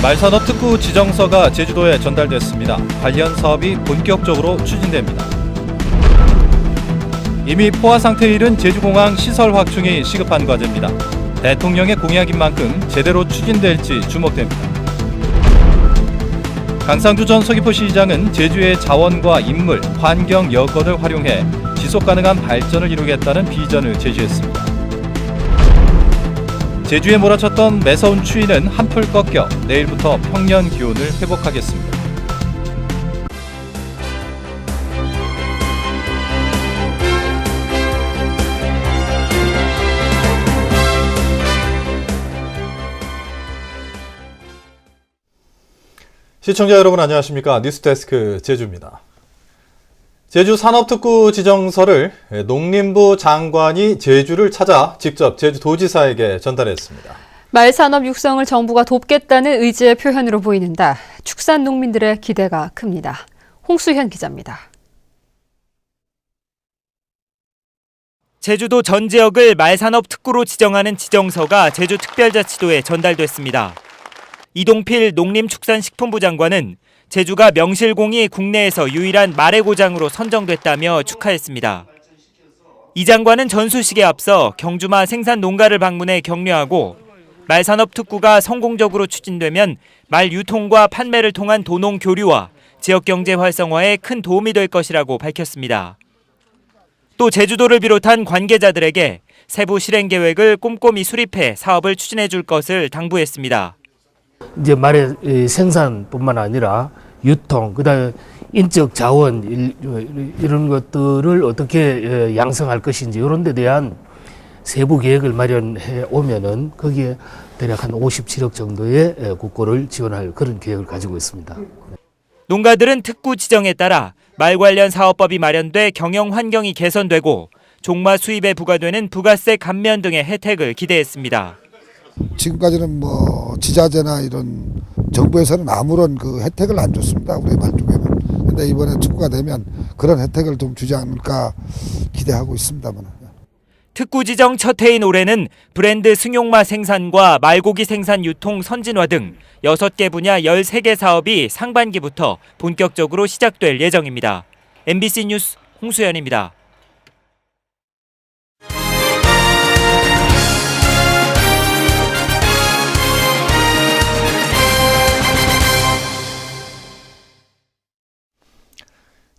말산업특구 지정서가 제주도에 전달됐습니다. 관련 사업이 본격적으로 추진됩니다. 이미 포화 상태에 이른 제주공항 시설 확충이 시급한 과제입니다. 대통령의 공약인 만큼 제대로 추진될지 주목됩니다. 강상주 전 서귀포시장은 제주의 자원과 인물, 환경 여건을 활용해 지속가능한 발전을 이루겠다는 비전을 제시했습니다. 제주에 몰아쳤던 매서운 추위는 한풀 꺾여 내일부터 평년 기온을 회복하겠습니다. 시청자 여러분 안녕하십니까? 뉴스데스크 제주입니다. 제주 산업특구 지정서를 농림부 장관이 제주를 찾아 직접 제주도지사에게 전달했습니다. 말산업 육성을 정부가 돕겠다는 의지의 표현으로 보이는데 축산 농민들의 기대가 큽니다. 홍수현 기자입니다. 제주도 전 지역을 말산업 특구로 지정하는 지정서가 제주특별자치도에 전달됐습니다. 이동필 농림축산식품부 장관은 제주가 명실공히 국내에서 유일한 말의 고장으로 선정됐다며 축하했습니다. 이 장관은 전수식에 앞서 경주마 생산 농가를 방문해 격려하고 말산업 특구가 성공적으로 추진되면 말 유통과 판매를 통한 도농 교류와 지역경제 활성화에 큰 도움이 될 것이라고 밝혔습니다. 또 제주도를 비롯한 관계자들에게 세부 실행 계획을 꼼꼼히 수립해 사업을 추진해 줄 것을 당부했습니다. 이제 말의 생산뿐만 아니라 유통, 그다음에 인적 자원 이런 것들을 어떻게 양성할 것인지 이런 데 대한 세부 계획을 마련해 오면은 거기에 대략 한 57억 정도의 국고를 지원할 그런 계획을 가지고 있습니다. 농가들은 특구 지정에 따라 말 관련 사업법이 마련돼 경영 환경이 개선되고 종마 수입에 부과되는 부가세 감면 등의 혜택을 기대했습니다. 지금까지는 지자재나 이런 정부에서는 아무런 그 혜택을 안 줬습니다. 우리 말 쪽에는. 근데 이번에 특구가 되면 그런 혜택을 좀 주지 않을까 기대하고 있습니다만. 특구 지정 첫 해인 올해는 브랜드 승용마 생산과 말고기 생산 유통 선진화 등 6개 분야 13개 사업이 상반기부터 본격적으로 시작될 예정입니다. MBC 뉴스 홍수연입니다.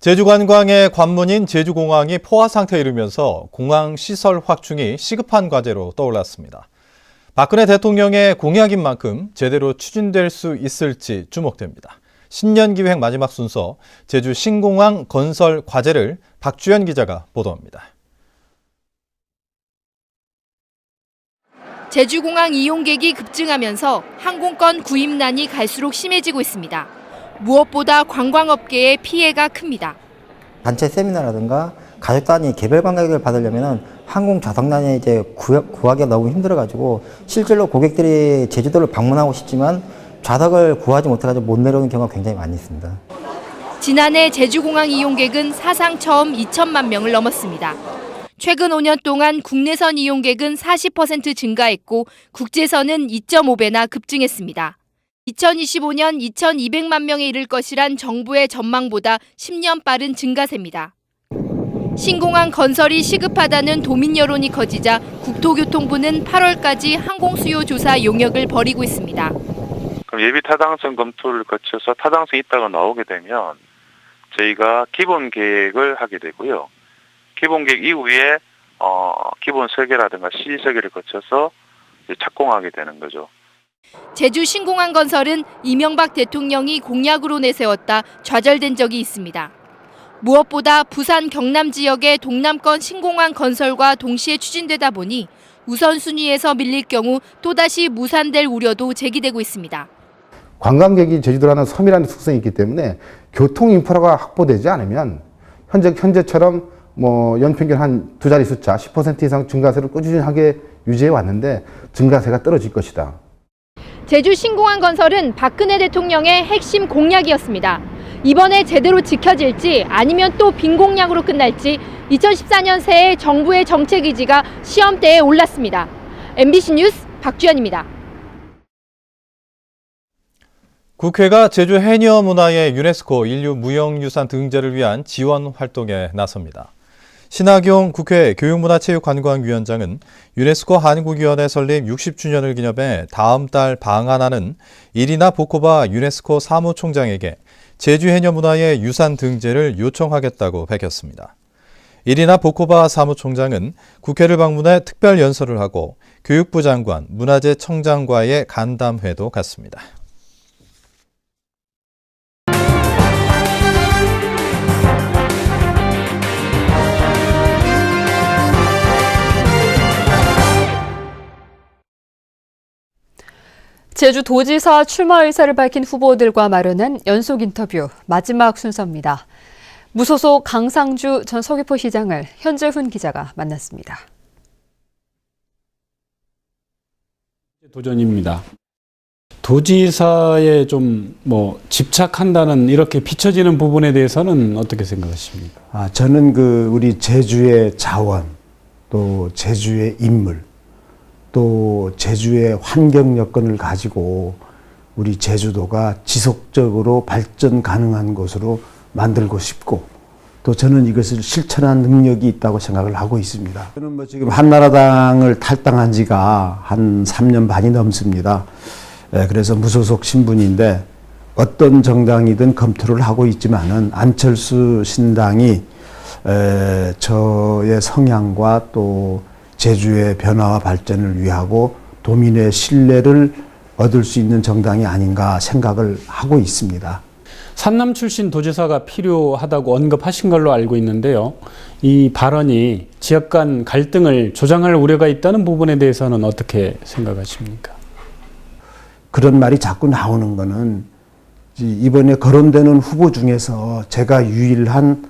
제주관광의 관문인 제주공항이 포화 상태에 이르면서 공항 시설 확충이 시급한 과제로 떠올랐습니다. 박근혜 대통령의 공약인 만큼 제대로 추진될 수 있을지 주목됩니다. 신년기획 마지막 순서 제주 신공항 건설 과제를 박주연 기자가 보도합니다. 제주공항 이용객이 급증하면서 항공권 구입난이 갈수록 심해지고 있습니다. 무엇보다 관광업계의 피해가 큽니다. 단체 세미나라든가 가족 단위 개별 관광객을 받으려면 항공 좌석난이 이제 구하기가 너무 힘들어가지고 실제로 고객들이 제주도를 방문하고 싶지만 좌석을 구하지 못해가지고 못 내려오는 경우가 굉장히 많이 있습니다. 지난해 제주공항 이용객은 사상 처음 2천만 명을 넘었습니다. 최근 5년 동안 국내선 이용객은 40% 증가했고 국제선은 2.5배나 급증했습니다. 2025년 2,200만 명에 이를 것이란 정부의 전망보다 10년 빠른 증가세입니다. 신공항 건설이 시급하다는 도민 여론이 커지자 국토교통부는 8월까지 항공수요 조사 용역을 벌이고 있습니다. 그럼 예비 타당성 검토를 거쳐서 타당성이 있다고 나오게 되면 저희가 기본 계획을 하게 되고요. 기본 계획 이후에 기본 설계라든가 시지 설계를 거쳐서 착공하게 되는 거죠. 제주 신공항 건설은 이명박 대통령이 공약으로 내세웠다 좌절된 적이 있습니다. 무엇보다 부산 경남 지역의 동남권 신공항 건설과 동시에 추진되다 보니 우선순위에서 밀릴 경우 또다시 무산될 우려도 제기되고 있습니다. 관광객이 제주도라는 섬이라는 특성이 있기 때문에 교통 인프라가 확보되지 않으면 현재처럼 연평균 한 두 자리 숫자 10% 이상 증가세를 꾸준하게 유지해 왔는데 증가세가 떨어질 것이다. 제주 신공항 건설은 박근혜 대통령의 핵심 공약이었습니다. 이번에 제대로 지켜질지 아니면 또 빈 공약으로 끝날지 2014년 새해 정부의 정책 의지가 시험대에 올랐습니다. MBC 뉴스 박주연입니다. 국회가 제주 해녀 문화의 유네스코 인류 무형유산 등재를 위한 지원 활동에 나섭니다. 신학용 국회 교육문화체육관광위원장은 유네스코 한국위원회 설립 60주년을 기념해 다음 달 방한하는 이리나 보코바 유네스코 사무총장에게 제주 해녀 문화의 유산 등재를 요청하겠다고 밝혔습니다. 이리나 보코바 사무총장은 국회를 방문해 특별 연설을 하고 교육부 장관, 문화재청장과의 간담회도 갖습니다. 제주도지사 출마 의사를 밝힌 후보들과 마련한 연속 인터뷰 마지막 순서입니다. 무소속 강상주 전 서귀포시장을 현재훈 기자가 만났습니다. 도전입니다. 도지사에 좀 집착한다는 이렇게 비춰지는 부분에 대해서는 어떻게 생각하십니까? 저는 우리 제주의 자원, 또 제주의 인물, 또 제주의 환경 여건을 가지고 우리 제주도가 지속적으로 발전 가능한 곳으로 만들고 싶고, 또 저는 이것을 실천한 능력이 있다고 생각을 하고 있습니다. 저는 지금 한나라당을 탈당한 지가 한 3년 반이 넘습니다. 그래서 무소속 신분인데 어떤 정당이든 검토를 하고 있지만은 안철수 신당이 저의 성향과 또 제주의 변화와 발전을 위하고 도민의 신뢰를 얻을 수 있는 정당이 아닌가 생각을 하고 있습니다. 산남 출신 도지사가 필요하다고 언급하신 걸로 알고 있는데요. 이 발언이 지역 간 갈등을 조장할 우려가 있다는 부분에 대해서는 어떻게 생각하십니까? 그런 말이 자꾸 나오는 거는 이번에 거론되는 후보 중에서 제가 유일한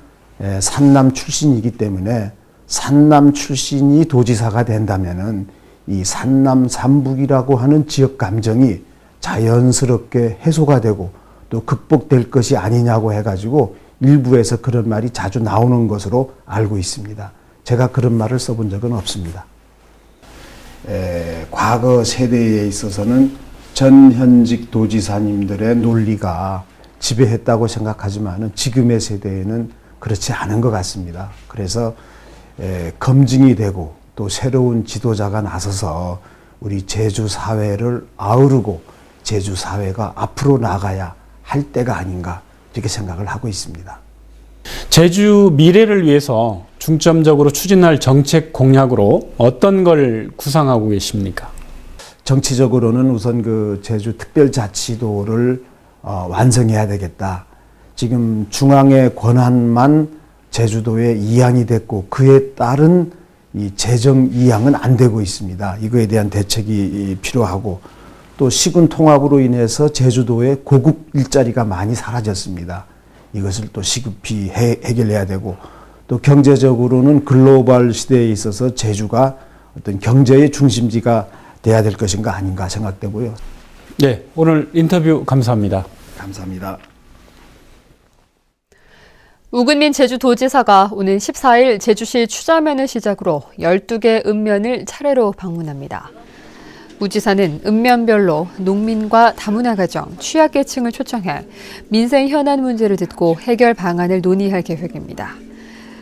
산남 출신이기 때문에 산남 출신이 도지사가 된다면은 이 산남 삼북이라고 하는 지역 감정이 자연스럽게 해소가 되고 또 극복될 것이 아니냐고 해가지고 일부에서 그런 말이 자주 나오는 것으로 알고 있습니다. 제가 그런 말을 써본 적은 없습니다. 과거 세대에 있어서는 전현직 도지사님들의 논리가 지배했다고 생각하지만 지금의 세대에는 그렇지 않은 것 같습니다. 그래서 검증이 되고 또 새로운 지도자가 나서서 우리 제주 사회를 아우르고 제주 사회가 앞으로 나가야 할 때가 아닌가 이렇게 생각을 하고 있습니다. 제주 미래를 위해서 중점적으로 추진할 정책 공약으로 어떤 걸 구상하고 계십니까? 정치적으로는 우선 제주 특별자치도를 완성해야 되겠다. 지금 중앙의 권한만 제주도에 이양이 됐고 그에 따른 이 재정 이양은 안 되고 있습니다. 이거에 대한 대책이 필요하고 또 시군 통합으로 인해서 제주도에 고급 일자리가 많이 사라졌습니다. 이것을 또 시급히 해결해야 되고 또 경제적으로는 글로벌 시대에 있어서 제주가 어떤 경제의 중심지가 돼야 될 것인가 아닌가 생각되고요. 네, 오늘 인터뷰 감사합니다. 감사합니다. 우근민 제주도지사가 오는 14일 제주시 추자면을 시작으로 12개 읍면을 차례로 방문합니다. 우 지사는 읍면별로 농민과 다문화 가정, 취약계층을 초청해 민생 현안 문제를 듣고 해결 방안을 논의할 계획입니다.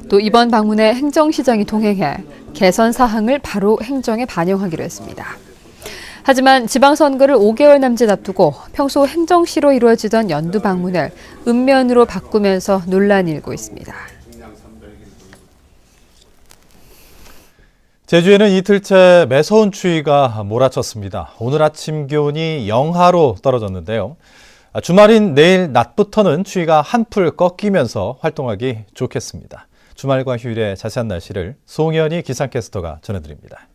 또 이번 방문에 행정시장이 동행해 개선 사항을 바로 행정에 반영하기로 했습니다. 하지만 지방선거를 5개월 남짓 앞두고 평소 행정시로 이루어지던 연두 방문을 읍면으로 바꾸면서 논란이 일고 있습니다. 제주에는 이틀째 매서운 추위가 몰아쳤습니다. 오늘 아침 기온이 영하로 떨어졌는데요. 주말인 내일 낮부터는 추위가 한풀 꺾이면서 활동하기 좋겠습니다. 주말과 휴일의 자세한 날씨를 송현희 기상캐스터가 전해드립니다.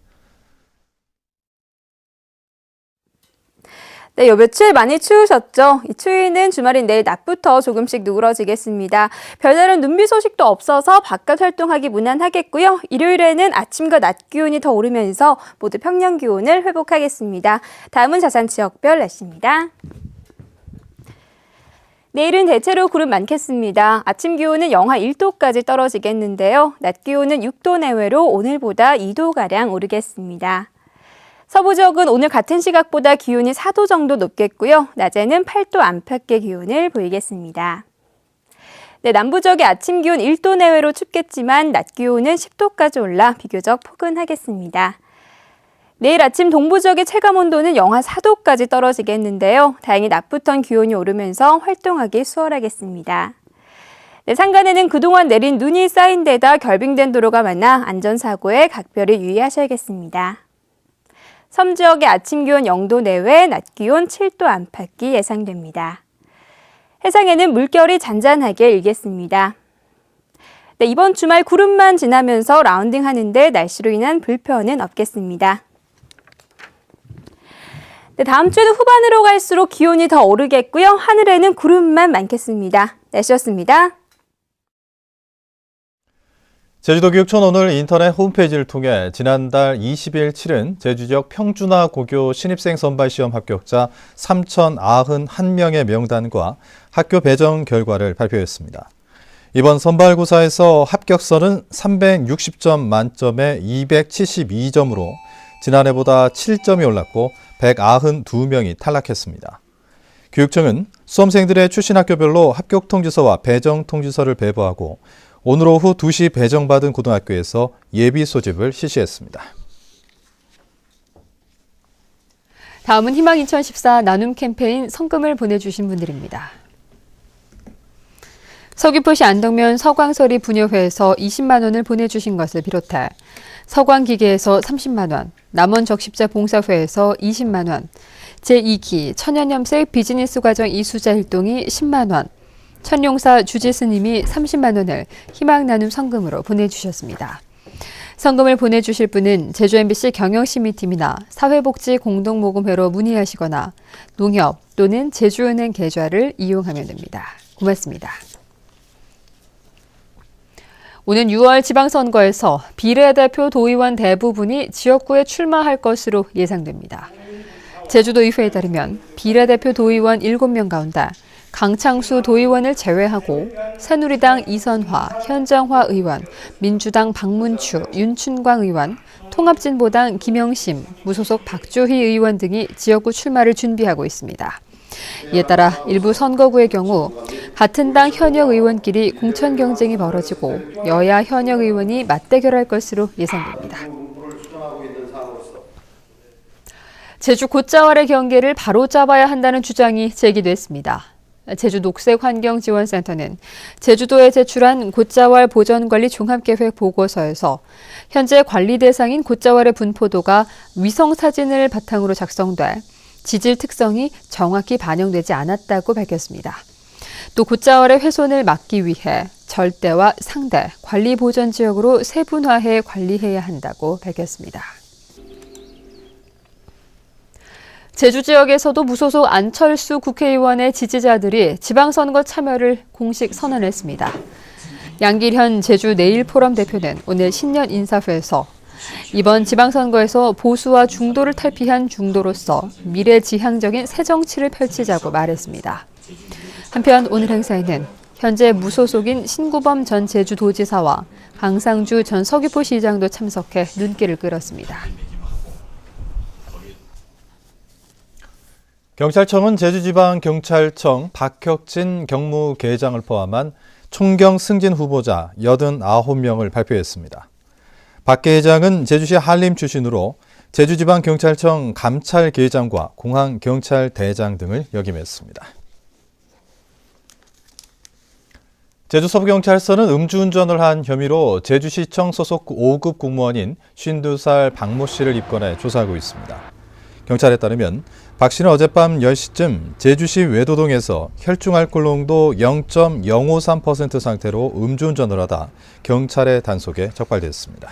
네, 요 며칠 많이 추우셨죠? 이 추위는 주말인 내일 낮부터 조금씩 누그러지겠습니다. 별다른 눈비 소식도 없어서 바깥 활동하기 무난하겠고요. 일요일에는 아침과 낮 기온이 더 오르면서 모두 평년 기온을 회복하겠습니다. 다음은 자산 지역별 날씨입니다. 내일은 대체로 구름 많겠습니다. 아침 기온은 영하 1도까지 떨어지겠는데요. 낮 기온은 6도 내외로 오늘보다 2도가량 오르겠습니다. 서부 지역은 오늘 같은 시각보다 기온이 4도 정도 높겠고요. 낮에는 8도 안팎의 기온을 보이겠습니다. 네, 남부 지역의 아침 기온 1도 내외로 춥겠지만 낮 기온은 10도까지 올라 비교적 포근하겠습니다. 내일 아침 동부 지역의 체감 온도는 영하 4도까지 떨어지겠는데요. 다행히 낮부턴 기온이 오르면서 활동하기 수월하겠습니다. 네, 산간에는 그동안 내린 눈이 쌓인 데다 결빙된 도로가 많아 안전사고에 각별히 유의하셔야겠습니다. 섬 지역의 아침 기온 0도 내외, 낮 기온 7도 안팎이 예상됩니다. 해상에는 물결이 잔잔하게 일겠습니다. 네, 이번 주말 구름만 지나면서 라운딩 하는데 날씨로 인한 불편은 없겠습니다. 네, 다음 주에는 후반으로 갈수록 기온이 더 오르겠고요. 하늘에는 구름만 많겠습니다. 날씨였습니다. 제주도교육청 오늘 인터넷 홈페이지를 통해 지난달 20일 치른 제주 지역 평준화 고교 신입생 선발시험 합격자 3,091명의 명단과 학교 배정 결과를 발표했습니다. 이번 선발고사에서 합격선은 360점 만점에 272점으로 지난해보다 7점이 올랐고 192명이 탈락했습니다. 교육청은 수험생들의 출신 학교별로 합격 통지서와 배정 통지서를 배부하고 오늘 오후 2시 배정받은 고등학교에서 예비 소집을 실시했습니다. 다음은 희망 2014 나눔 캠페인 성금을 보내주신 분들입니다. 서귀포시 안덕면 서광서리 부녀회에서 20만 원을 보내주신 것을 비롯해 서광기계에서 30만 원, 남원적십자 봉사회에서 20만 원, 제2기 천연염색 비즈니스 과정 이수자 일동이 10만 원, 천용사 주지스님이 30만 원을 희망 나눔 성금으로 보내주셨습니다. 성금을 보내주실 분은 제주 MBC 경영시민팀이나 사회복지공동모금회로 문의하시거나 농협 또는 제주은행 계좌를 이용하면 됩니다. 고맙습니다. 오는 6월 지방선거에서 비례대표 도의원 대부분이 지역구에 출마할 것으로 예상됩니다. 제주도의회에 따르면 비례대표 도의원 7명 가운데 강창수 도의원을 제외하고 새누리당 이선화, 현정화 의원, 민주당 박문추, 윤춘광 의원, 통합진보당 김영심, 무소속 박주희 의원 등이 지역구 출마를 준비하고 있습니다. 이에 따라 일부 선거구의 경우 같은 당 현역 의원끼리 공천 경쟁이 벌어지고 여야 현역 의원이 맞대결할 것으로 예상됩니다. 제주 곶자왈의 경계를 바로잡아야 한다는 주장이 제기됐습니다. 제주녹색환경지원센터는 제주도에 제출한 곶자왈 보전관리 종합계획 보고서에서 현재 관리 대상인 곶자왈의 분포도가 위성사진을 바탕으로 작성돼 지질 특성이 정확히 반영되지 않았다고 밝혔습니다. 또 곶자왈의 훼손을 막기 위해 절대와 상대, 관리 보전 지역으로 세분화해 관리해야 한다고 밝혔습니다. 제주 지역에서도 무소속 안철수 국회의원의 지지자들이 지방선거 참여를 공식 선언했습니다. 양길현 제주 내일포럼 대표는 오늘 신년 인사회에서 이번 지방선거에서 보수와 중도를 탈피한 중도로서 미래지향적인 새 정치를 펼치자고 말했습니다. 한편 오늘 행사에는 현재 무소속인 신구범 전 제주도지사와 강상주 전 서귀포시장도 참석해 눈길을 끌었습니다. 경찰청은 제주지방경찰청 박혁진 경무계장을 포함한 총경 승진 후보자 89명을 발표했습니다. 박 계장은 제주시 한림 출신으로 제주지방경찰청 감찰계장과 공항경찰대장 등을 역임했습니다. 제주서부경찰서는 음주운전을 한 혐의로 제주시청 소속 5급 공무원인 52살 박모 씨를 입건해 조사하고 있습니다. 경찰에 따르면 박 씨는 어젯밤 10시쯤 제주시 외도동에서 혈중알코올 농도 0.053% 상태로 음주운전을 하다 경찰의 단속에 적발됐습니다.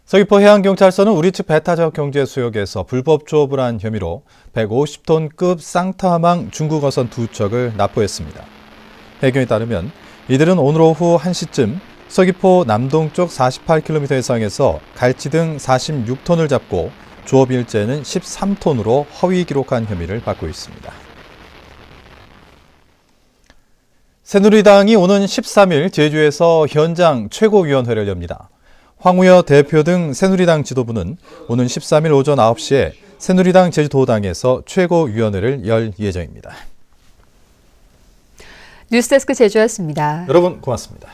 서귀포 해양경찰서는 우리 측 배타적 경제 수역에서 불법 조업을 한 혐의로 150톤급 쌍타망 중국 어선 2척을 납포했습니다. 해경에 따르면 이들은 오늘 오후 1시쯤 서귀포 남동쪽 48km 해상에서 갈치 등 46톤을 잡고 조업 일제는 13톤으로 허위 기록한 혐의를 받고 있습니다. 새누리당이 오는 13일 제주에서 현장 최고위원회를 엽니다. 황우여 대표 등 새누리당 지도부는 오는 13일 오전 9시에 새누리당 제주도당에서 최고위원회를 열 예정입니다. 뉴스데스크 제주였습니다. 여러분 고맙습니다.